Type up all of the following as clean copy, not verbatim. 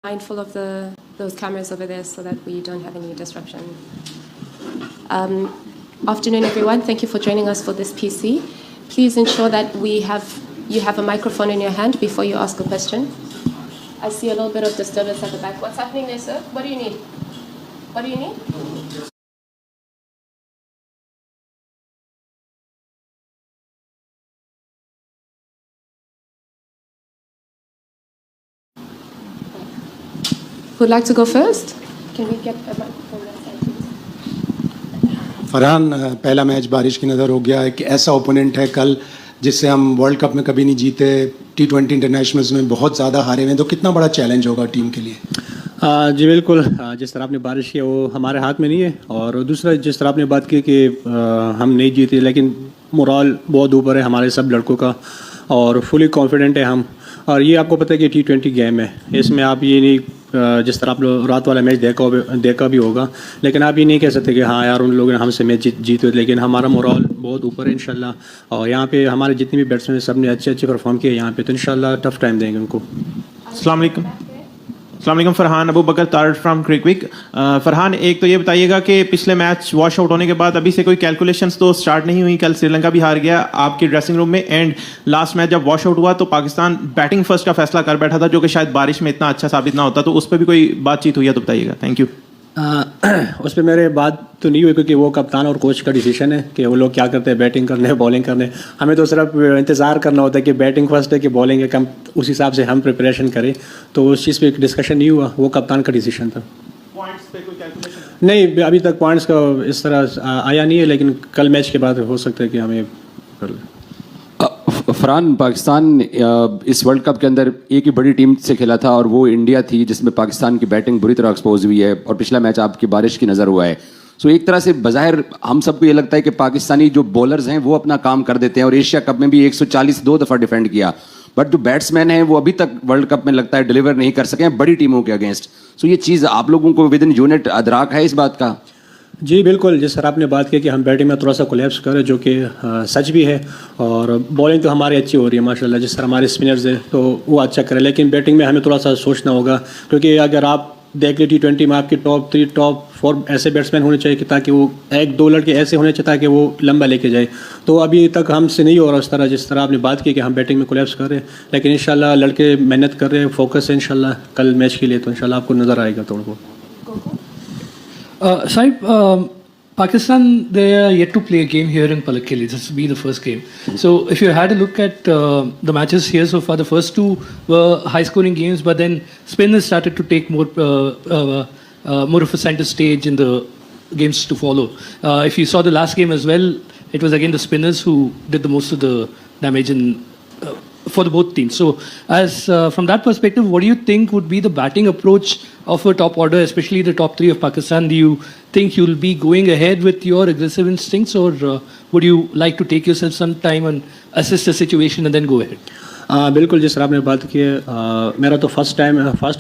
Mindful of those cameras over there so that we don't have any disruption. Afternoon, everyone. Thank you for joining us for this PC. Please ensure that you have a microphone in your hand before you ask a question. I see a little bit of disturbance at the back. What's happening there, sir? What do you need? What do you need? Who'd like to go first? Can we get a microphone that side, please? Farhan, पहला match बारिश की नज़र हो गया. एक ऐसा opponent है कल जिससे हम वर्ल्ड कप में कभी नहीं जीते, T20 इंटरनेशनल्स में बहुत ज़्यादा हारे हुए हैं, तो कितना बड़ा चैलेंज होगा टीम के लिए? जी बिल्कुल, जिस तरह आपने बारिश की वो हमारे हाथ में नहीं है, और दूसरा जिस तरह आपने बात की कि हम नहीं जीते, लेकिन मोरल बहुत ऊपर है हमारे सब लड़कों का और फुली कॉन्फिडेंट है हम. और ये आपको पता है कि T20 गेम है, इसमें आप ये नहीं जिस तरह आप लोग रात वाला मैच देखा भी होगा, लेकिन आप ये नहीं कह सकते कि हाँ यार उन लोगों ने हमसे मैच जीते, लेकिन हमारा मोरल बहुत ऊपर है इंशाल्लाह. और यहाँ पे हमारे जितने भी बैट्समैन सब ने अच्छे परफॉर्म किए यहाँ पे, तो इंशाल्लाह टफ टाइम देंगे उनको. अस्सलाम वालेकुम फरहान, अबू बकर तारड़ फ्रॉम क्रिकविक. फरहान, एक तो ये बताइएगा कि पिछले मैच वॉश आउट होने के बाद अभी से कोई कैलकुलेशंस तो स्टार्ट नहीं हुई. कल श्रीलंका भी हार गया आपके ड्रेसिंग रूम में, एंड लास्ट मैच जब वॉश आउट हुआ तो पाकिस्तान बैटिंग फर्स्ट का फैसला कर बैठा था, जो कि शायद बारिश में इतना अच्छा साबित ना होता, तो उस पर भी कोई बातचीत हुई है तो बताइएगा. Thank you. उस पर मेरे बात तो नहीं हुई क्योंकि वो कप्तान और कोच का डिसीजन है कि वो लोग क्या करते हैं, बैटिंग करने हैं बॉलिंग करने. हमें तो सिर्फ इंतज़ार करना होता है कि बैटिंग फर्स्ट है कि बॉलिंग है, कम उस हिसाब से हम प्रिपरेशन करें. तो उस चीज़ पे डिस्कशन नहीं हुआ, वो कप्तान का डिसीजन था. पॉइंट्स पे कोई कैलकुलेशन नहीं, अभी तक पॉइंट्स का इस तरह आया नहीं है, लेकिन कल मैच के बाद हो सकता है कि हमें कर लें. फरहान, पाकिस्तान इस वर्ल्ड कप के अंदर एक ही बड़ी टीम से खेला था और वो इंडिया थी, जिसमें पाकिस्तान की बैटिंग बुरी तरह एक्सपोज हुई है, और पिछला मैच आपकी बारिश की नज़र हुआ है. सो एक तरह से बज़ाहिर हम सबको ये लगता है कि पाकिस्तानी जो बॉलर्स हैं वो अपना काम कर देते हैं, और एशिया कप में भी 140 2 दफ़ा डिफेंड किया, बट जो बैट्समैन हैं वो अभी तक वर्ल्ड कप में लगता है डिलीवर नहीं कर सके हैं बड़ी टीमों के अगेंस्ट. सो ये चीज़ आप लोगों को विद इन यूनिट अदराक है इस बात का? जी बिल्कुल, जिस तरह आपने बात की कि हम बैटिंग में थोड़ा सा कोलैप्स करें, जो कि सच भी है, और बॉलिंग तो हमारी अच्छी हो रही है माशाल्लाह. जिस तरह हमारे स्पिनर्स हैं तो वो अच्छा करें, लेकिन बैटिंग में हमें थोड़ा सा सोचना होगा, क्योंकि अगर आप देख लें T20 में आपके टॉप 3 टॉप 4 ऐसे बैट्समैन होने चाहिए कि ताकि वो 1-2 लड़के ऐसे होने चाहिए ताकि वो लंबा लेके जाए. तो अभी तक हमसे नहीं हो रहा उस तरह, जिस तरह आपने बात की कि हम बैटिंग में कोलैप्स कर रहे हैं, लेकिन इंशाल्लाह लड़के मेहनत कर रहे हैं, फोकस है इंशाल्लाह कल मैच के लिए, तो इंशाल्लाह आपको नज़र आएगा थोड़ा बहुत. Sahib, Pakistan, they are yet to play a game here in Palakkili. This will be the first game. So if you had a look at the matches here so far, the first two were high-scoring games, but then spinners started to take more of a center stage in the games to follow. If you saw the last game as well, it was again the spinners who did the most of the damage for the both teams. So as from that perspective, what do you think would be the batting approach of a top order, especially the top 3 of Pakistan? Do you think you'll be going ahead with your aggressive instincts, or would you like to take yourself some time and assess the situation and then go ahead? बिल्कुल, जिस तरह आपने बात की है, मेरा तो first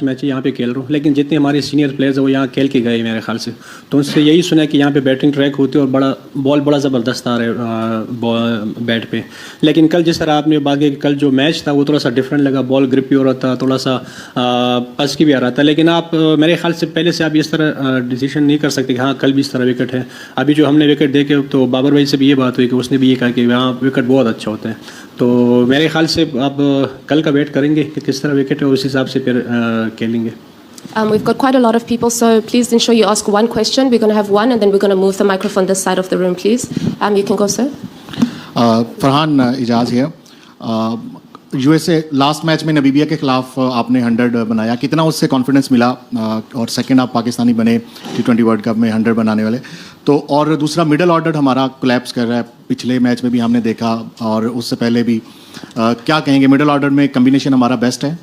match ही यहाँ पे खेल रहा हूँ, लेकिन जितने हमारे सीनियर प्लेयर्स हैं वो यहाँ खेल के गए मेरे ख्याल से, तो उनसे यही सुना है कि यहाँ पे बैटिंग ट्रैक होती है और बॉल बड़ा ज़बरदस्त आ रहा है बैट पे. लेकिन कल जिस तरह आपने बात की कि कल जो मैच था वो थोड़ा सा डिफरेंट लगा, बॉल ग्रिप भी हो रहा था, थोड़ा सा पस की भी आ रहा था, लेकिन आप मेरे ख्याल से पहले से आप इस तरह डिसीजन नहीं कर सकते कि हाँ कल भी इस तरह विकेट है. अभी जो हमने विकेट देखे तो बाबर भाई से भी ये बात हुई कि उसने भी ये कहा कि यहाँ विकेट बहुत अच्छा होता है, तो मेरे ख्याल से आप कल का वेट करेंगे कि किस तरह विकेट है, उस हिसाब से फिर खेलेंगे. We've got quite a lot of people, so please ensure you ask one question. We're going to have one, and then we're going to move the microphone this side of the room, please. You can go, sir. Farhan, Ejaz है. USA last match में नबीबिया के खिलाफ आपने 100 बनाया, कितना उससे confidence मिला, और सेकंड आप पाकिस्तानी बने T20 वर्ल्ड कप में 100 बनाने वाले, तो और दूसरा मिडल ऑर्डर हमारा कोलैप्स कर रहा है, पिछले मैच में भी हमने देखा और उससे पहले भी, क्या कहेंगे मिडल ऑर्डर में कम्बिनेशन हमारा बेस्ट है?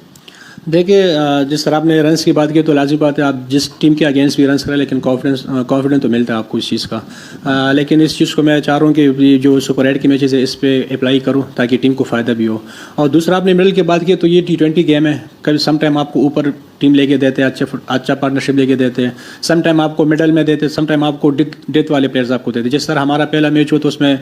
देखिए, जिस तरह आपने रन्स की बात की तो लाजिम बात है, आप जिस टीम के अगेंस्ट भी रन्स करें, लेकिन कॉन्फिडेंस तो मिलता है आपको इस चीज़ का. लेकिन इस चीज़ को मैं चाह रहा हूँ कि जो सुपर 8 की मैचेस है इस पर अप्लाई करूँ ताकि टीम को फ़ायदा भी हो. और दूसरा आपने मिडल की बात की तो ये T20 गेम है, कभी सम टाइम आपको ऊपर टीम लेके देते हैं, अच्छा पार्टनरशिप लेके देते हैं, सम टाइम आपको मिडल में देते हैं, सम टाइम आपको डेथ वाले प्लेयर्स आपको देते हैं. जिस तरह हमारा पहला मैच हुआ तो उसमें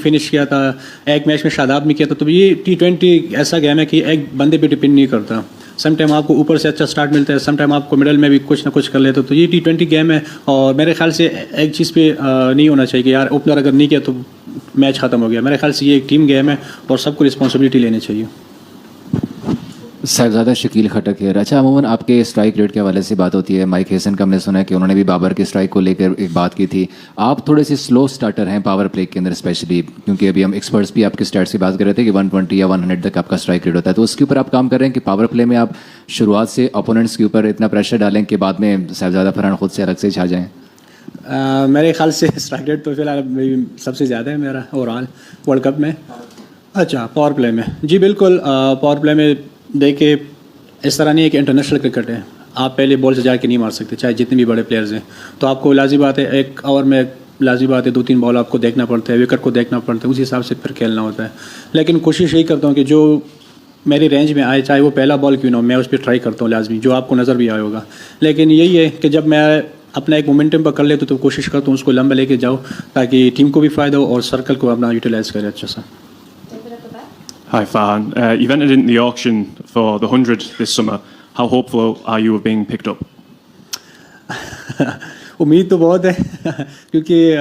फिनिश किया था, एक मैच में शादाब में किया था. तो ये T20 ऐसा गेम है कि एक बंदे पे डिपेंड नहीं करता, سم ٹائم آپ کو اوپر سے اچھا اسٹارٹ ملتا ہے, سم ٹائم آپ کو مڈل میں بھی کچھ نہ کچھ کر لیتے. تو یہ T20 گیم ہے, اور میرے خیال سے ایک چیز پہ نہیں ہونا چاہیے کہ یار اوپنر اگر نہیں کیا تو میچ ختم ہو گیا. میرے خیال سے یہ ایک ٹیم گیم ہے اور سب کو رسپانسبلٹی لینی چاہیے. صاحبزادہ شکیل خٹک ہے. اچھا, عموماً آپ کے اسٹرائک ریٹ کے حوالے سے بات ہوتی ہے. مائک ہیسن کا ہم نے سنا ہے کہ انہوں نے بھی بابر کے اسٹرائک کو لے کر ایک بات کی تھی. آپ تھوڑے سے سلو اسٹارٹر ہیں پاور پلے کے اندر اسپیشلی, کیونکہ ابھی ہم ایکسپرٹس بھی آپ کے اسٹارٹ کی بات کر رہے تھے کہ 120 یا 100 تک آپ کا اسٹرائک ریٹ ہوتا ہے. تو اس کے اوپر آپ کام کر رہے ہیں کہ پاور پلے میں آپ شروعات سے اپوننٹس کے اوپر اتنا پریشر ڈالیں کہ بعد میں صاحبزادہ فرحان خود سے الگ سے چھا جائیں؟ میرے خیال سے اسٹرائک ریٹ تو فی الحال سب سے زیادہ ہے میرا اوور آل ورلڈ کپ میں. اچھا, پاور پلے میں جی بالکل. پاور پلے میں دیکھیں اس طرح نہیں ہے کہ انٹرنیشنل کرکٹ ہے, آپ پہلے بال سے جا کے نہیں مار سکتے چاہے جتنے بھی بڑے پلیئرز ہیں. تو آپ کو لازمی بات ہے ایک اوور میں لازمی بات ہے 2-3 بال آپ کو دیکھنا پڑتا ہے, وکٹ کو دیکھنا پڑتا ہے, اسی حساب سے پھر کھیلنا ہوتا ہے. لیکن کوشش یہی کرتا ہوں کہ جو میری رینج میں آئے چاہے وہ پہلا بال کیوں نہ ہو, میں اس پہ ٹرائی کرتا ہوں لازمی, جو آپ کو نظر بھی آیا ہوگا. لیکن یہی ہے کہ جب میں اپنا ایک مومنٹم پر کر لیتا ہوں تو کوشش کرتا ہوں اس کو لمبا لے کے جاؤ تاکہ ٹیم کو بھی فائدہ ہو اور سرکل کو اپنا یوٹیلائز کرے اچھا سا. Hi Farhan, you've entered in the auction for the 100 this summer. How hopeful are you of being picked up? امید تو بہت ہے کیونکہ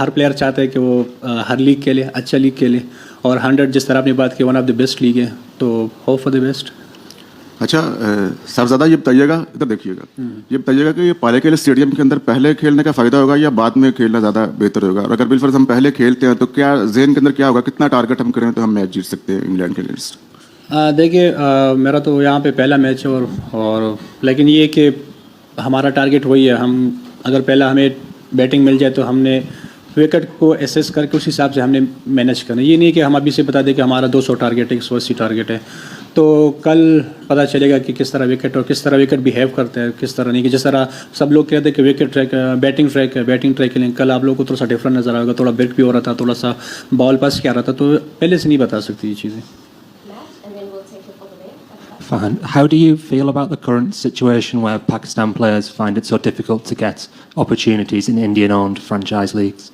ہر پلیئر چاہتا ہے کہ وہ ہر لیگ کے لیے اچھا لیگ کے لیے, اور 100 جس طرح آپ نے بات کی one of the best league ہے, تو ہوپ فار دی بیسٹ. اچھا صاحبزادہ یہ بتائیے گا, ادھر دیکھیے گا, یہ بتائیے گا کہ یہ پالیکل اسٹیڈیم کے اندر پہلے کھیلنے کا فائدہ ہوگا یا بعد میں کھیلنا زیادہ بہتر ہوگا؟ اور اگر بالفرض ہم پہلے کھیلتے ہیں تو کیا ذہن کے اندر کیا ہوگا, کتنا ٹارگیٹ ہم کریں تو ہم میچ جیت سکتے ہیں انگلینڈ کے اگینسٹ؟ دیکھیے میرا تو یہاں پہ پہلا میچ ہے اور لیکن یہ کہ ہمارا ٹارگیٹ وہی ہے. ہم اگر پہلا ہمیں بیٹنگ مل جائے تو ہم نے وکٹ کو ایسیس کر کے اس حساب سے ہم نے مینیج کرنا. یہ نہیں کہ ہم ابھی سے بتا دیں کہ ہمارا 200 ٹارگیٹ ہے 180 ٹارگیٹ ہے, تو کل پتہ چلے گا کہ کس طرح وکٹ اور کس طرح وکٹ بیہیو کرتے ہیں, کس طرح نہیں. کہ جس طرح سب لوگ کہتے ہیں کہ وکٹ ٹریک بیٹنگ ٹریک ہے, بیٹنگ ٹریک کے لیے کل آپ لوگوں کو تھوڑا سا ڈفرنٹ نظر آئے گا, تھوڑا بریک بھی ہو رہا تھا, تھوڑا سا بال پاس کیا رہا تھا, تو پہلے سے نہیں بتا سکتی یہ چیزیں. Farhan, how do you feel about the current situation where Pakistan players find it so difficult to get opportunities in Indian-owned franchise leagues?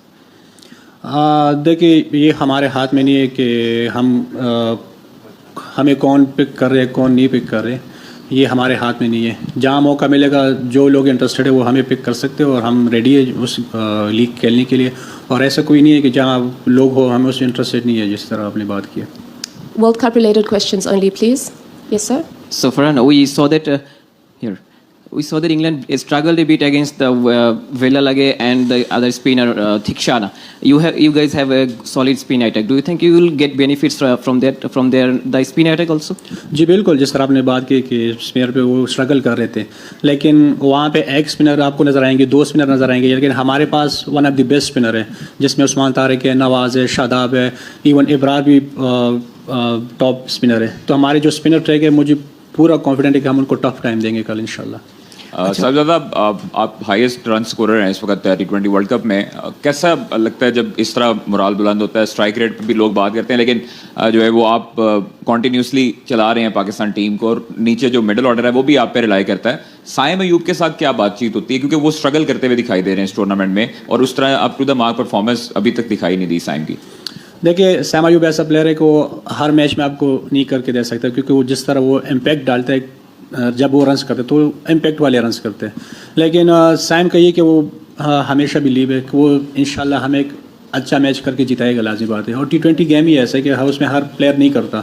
دیکھیے یہ ہمارے ہاتھ میں نہیں ہے کہ ہمیں کون پک کر رہے کون نہیں پک کر رہے, یہ ہمارے ہاتھ میں نہیں ہے. جہاں موقع ملے گا جو لوگ انٹرسٹڈ ہے وہ ہمیں پک کر سکتے ہیں اور ہم ریڈی ہے اس لیگ کھیلنے کے لیے. اور ایسا کوئی نہیں ہے کہ جہاں لوگ ہو ہمیں اس میں انٹرسٹڈ نہیں ہے جس طرح آپ نے بات کی. World Cup related questions only, please. Yes, sir. So Farhan, we saw that England struggled a bit against the Vela Lage and the other spinner Thikshana. You guys have a solid spin attack. Do you think you will get benefits from the spin attack also? جی بالکل, جس طرح آپ نے بات کی کہ spinner پہ وہ اسٹرگل کر رہے تھے, لیکن وہاں پہ ایک اسپنر آپ کو نظر آئیں گے, 2 اسپنر نظر آئیں گے, لیکن ہمارے پاس one of the best spinner ہے جس میں عثمان طارق ہے, نواز ہے, شاداب ہے, ایون ابرار بھی ٹاپ اسپنر ہے. تو ہمارے جو اسپنر ٹریک ہے مجھے پورا کانفیڈنٹ ہے کہ ہم ان کو ٹف ٹائم دیں گے کل انشاءاللہ. صاحبزادہ آپ ہائیسٹ رن اسکورر ہیں اس وقت T20 ورلڈ کپ میں, کیسا لگتا ہے جب اس طرح مرال بلند ہوتا ہے؟ اسٹرائک ریٹ پہ بھی لوگ بات کرتے ہیں لیکن جو ہے وہ آپ کنٹینیوسلی چلا رہے ہیں پاکستان ٹیم کو, اور نیچے جو مڈل آرڈر ہے وہ بھی آپ پہ ریلائی کرتا ہے. سائم ایوب کے ساتھ کیا بات چیت ہوتی ہے, کیونکہ وہ اسٹرگل کرتے ہوئے دکھائی دے رہے ہیں اس ٹورنامنٹ میں, اور اس طرح up to the mark performance ابھی تک دکھائی نہیں دی سائم کی؟ دیکھیے سائم ایوب ایسا پلیئر ہے کہ وہ ہر میچ میں آپ کو نہیں کر کے دے سکتا, کیونکہ وہ جس طرح وہ امپیکٹ ڈالتا ہے جب وہ رنس کرتے تو امپیکٹ والے رنس کرتے ہیں. لیکن سائم کا یہ کہ وہ ہمیشہ بلیو ہے کہ وہ انشاءاللہ ہمیں ایک اچھا میچ کر کے جتائے گا, لازمی بات ہے. اور T20 گیم ہی ایسا ہے کہ اس میں ہر پلیئر نہیں کرتا,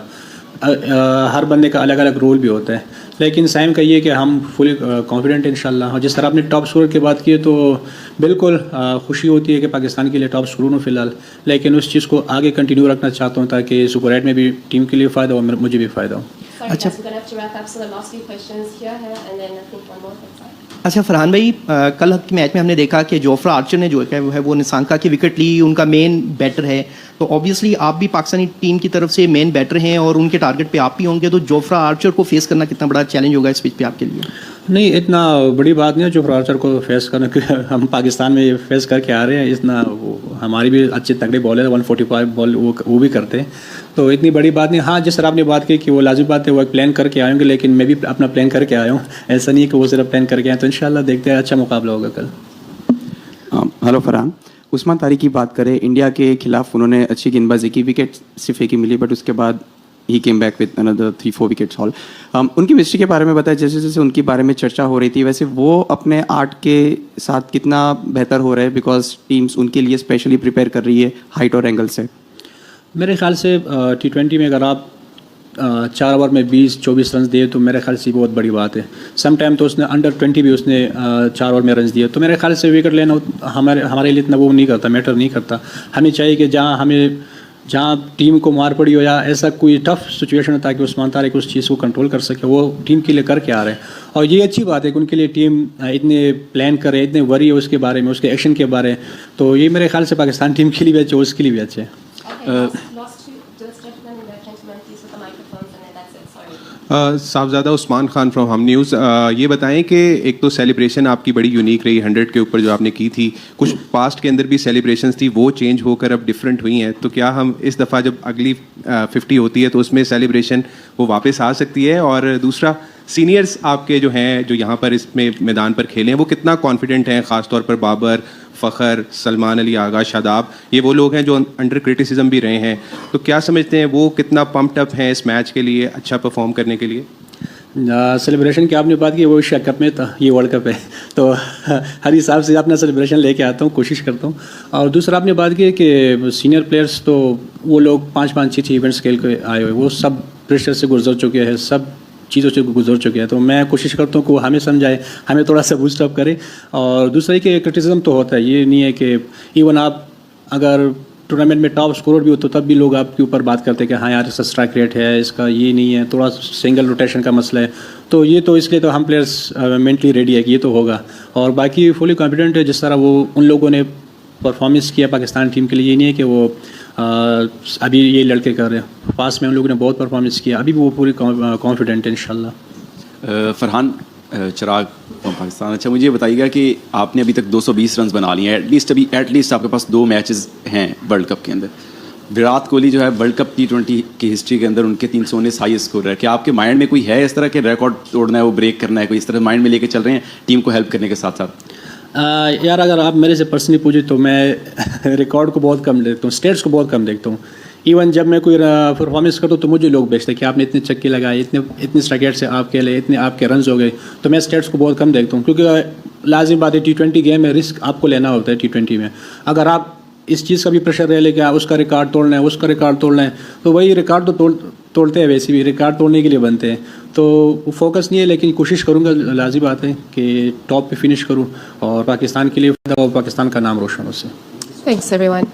ہر بندے کا الگ الگ رول بھی ہوتا ہے. لیکن سائم کا یہ کہ ہم فلی کانفیڈنٹ ہیں انشاءاللہ. اور جس طرح آپ نے ٹاپ اسکورر کی بات کی ہے تو بالکل خوشی ہوتی ہے کہ پاکستان کے لیے ٹاپ اسکورر ہوں فی الحال, لیکن اس چیز کو آگے کنٹینیو رکھنا چاہتا ہوں تاکہ سپر 8 میں بھی ٹیم کے لیے فائدہ ہو, مجھے بھی فائدہ ہو. اچھا فرحان بھائی, کل کے میچ میں ہم نے دیکھا کہ جوفرا آرچر نے جو ہے وہ نسانکا کی وکٹ لی, ان کا مین بیٹر ہے, تو اوبیسلی آپ بھی پاکستانی ٹیم کی طرف سے مین بیٹر ہیں اور ان کے ٹارگٹ پہ آپ بھی ہوں گے, تو جوفرا آرچر کو فیس کرنا کتنا بڑا چیلنج ہوگا اس پچ پہ آپ کے لیے؟ نہیں اتنا بڑی بات نہیں ہے جوفرا آرچر کو فیس کرنا, کیونکہ ہم پاکستان میں فیس کر کے آ رہے ہیں. اتنا ہماری بھی اچھے تگڑے بال ہے, 145 بال وہ بھی کرتے ہیں, تو اتنی بڑی بات نہیں. ہاں جس طرح آپ نے بات کی کہ وہ لازمی بات ہے وہ ایک پلان کر کے آئے ہوں گے, لیکن میں بھی اپنا پلان کر کے آیا ہوں, ایسا نہیں ہے کہ وہ صرف پلان کر کے آئے. تو انشاءاللہ دیکھتے ہیں, اچھا مقابلہ ہوگا کل. ہلو فرحان, عثمان طارق کی بات کریں, انڈیا کے خلاف انہوں نے اچھی گیند بازی کی, وکٹ صرف ایک ہی ملی, بٹ اس کے بعد he came back with another 3-4 wickets haul. उनकी मिस्ट्री के बारे में बताया, जैसे जैसे उनके बारे में चर्चा हो रही थी वैसे वो अपने आर्ट के साथ कितना बेहतर हो रहे हैं, बिकॉज टीम्स उनके लिए स्पेशली प्रिपेयर कर रही है हाइट और एंगल से. मेरे ख्याल से T20 में अगर आप 4 ओवर में 20-24 रन दिए तो मेरे ख्याल से बहुत बड़ी बात है. सम टाइम तो उसने अंडर 20 भी उसने 4 ओवर में रन दिए, तो मेरे ख्याल से विकेट लेना हमारे लिए इतना वो नहीं करता, मैटर नहीं करता. हमें चाहिए कि जहाँ टीम को मार पड़ी हो या ऐसा कोई टफ सिचुएशन हो ताकि उस्मान तारिक उस चीज़ को कंट्रोल कर सके, वो टीम के लिए करके आ रहे हैं. और ये अच्छी बात है कि उनके लिए टीम इतने प्लान करे, इतने वरी है उसके बारे में, उसके एक्शन के बारे में. तो ये मेरे ख्याल से पाकिस्तान टीम के लिए भी अच्छे, उसके लिए भी अच्छे है. साहबजादा उस्मान खान फ्रॉम हम न्यूज़. ये बताएं कि एक तो सेलिब्रेशन आपकी बड़ी यूनिक रही 100 के ऊपर जो आपने की थी, कुछ पास्ट के अंदर भी सेलिब्रेशंस थी, वो चेंज होकर अब डिफरेंट हुई हैं, तो क्या हम इस दफ़ा जब अगली 50 होती है तो उसमें सेलिब्रेशन वो वापस आ सकती है? और दूसरा, सीनियर्स आपके जो हैं जो यहाँ पर इसमें मैदान पर खेले हैं वो कितना कॉन्फिडेंट हैं, ख़ासतौर पर बाबर, फ़खर, सलमान अली आगा, शादाब, ये वो लोग हैं जो अंडर क्रिटिसिज्म भी रहे हैं, तो क्या समझते हैं वो कितना पम्प्ड अप हैं इस मैच के लिए अच्छा परफॉर्म करने के लिए? सेलिब्रेशन की आपने बात की, वो एशिया कप में था, ये वर्ल्ड कप है, तो हर हिसाब से अपना सेलिब्रेशन लेके आता हूँ, कोशिश करता हूँ. और दूसरा आपने बात की कि सीनियर प्लेयर्स तो वो लोग 5-5-6 इवेंट्स खेल के आए हुए, वो सब प्रेशर से गुजर चुके हैं, सब चीज़ों से गुजर चुके हैं, तो मैं कोशिश करता हूँ कि वो हमें समझाए, हमें थोड़ा सा बूस्ट अप करे. और दूसरा ही कि क्रिटिसिज्म तो होता है, ये नहीं है कि इवन आप अगर टूर्नामेंट में टॉप स्कोरर भी हो तो तब भी लोग आपके ऊपर बात करते हैं कि हाँ यार इसका स्ट्राइक रेट है, इसका ये नहीं है, थोड़ा सिंगल रोटेशन का मसला है. तो ये तो इसलिए तो हम प्लेयर्स मेंटली रेडी है कि ये तो होगा. और बाकी फुली कॉन्फिडेंट है, जिस तरह वो उन लोगों ने परफॉर्मेंस किया पाकिस्तान टीम के लिए, ये नहीं है कि वो अभी ये लड़के कर रहे हैं, पास में उन लोगों ने बहुत परफॉर्मेंस किया, अभी भी वो पूरी कॉन्फिडेंट है इंशाल्लाह. फरहान चिराग फ्रॉम पाकिस्तान. अच्छा मुझे बताइएगा कि आपने अभी तक 220 रन बना लिए हैं, एटलीस्ट आपके पास 2 मैचेस हैं वर्ल्ड कप के अंदर. विराट कोहली जो है वर्ल्ड कप T20 की हिस्ट्री के अंदर उनके 319 हाईएस्ट स्कोर है. क्या आपके माइंड में कोई है इस तरह के रिकॉर्ड तोड़ना है, वो ब्रेक करना है, कोई इस तरह माइंड में लेके चल रहे हैं टीम को हेल्प करने के साथ साथ? यार अगर आप मेरे से पर्सनली पूछे तो मैं रिकॉर्ड को बहुत कम देखता हूँ, स्टेट्स को बहुत कम देखता हूँ. इवन जब मैं कोई परफॉर्मेंस करता हूँ तो मुझे लोग बेचते हैं कि आपने इतने छक्के लगाए, इतने स्ट्राइक रेट से आप खेले, इतने आपके रन्स हो गए, तो मैं स्टेट्स को बहुत कम देखता हूँ, क्योंकि लाजिम बात है T20 गेम में रिस्क आपको लेना होता है. T20 में अगर आप इस चीज़ का भी प्रेशर रह ले कि उसका रिकॉर्ड तोड़ना है, उसका रिकॉर्ड तोड़ना है, तो वही रिकॉर्ड तो तोड़ते हैं, वैसे भी रिकॉर्ड तोड़ने के लिए बनते हैं. तो फोकस नहीं है, लेकिन कोशिश करूँगा, लाजिम बात है कि टॉप पे फिनिश करूँ और पाकिस्तान के लिए और पाकिस्तान का नाम रोशन हो. Thanks everyone.